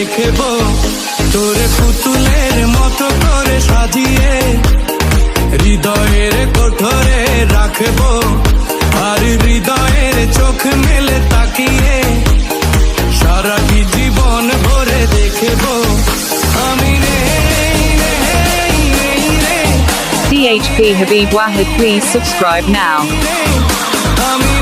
লিখবো তোরে পুতুলের মতো করে সাজিয়ে হৃদয়ের কোঠরে রাখবো আর হৃদয়ের চোখ মেলে তাকিয়ে সারাটি জীবন ভরে দেখবো আমি DHP Habib Wahid, please subscribe now. আমি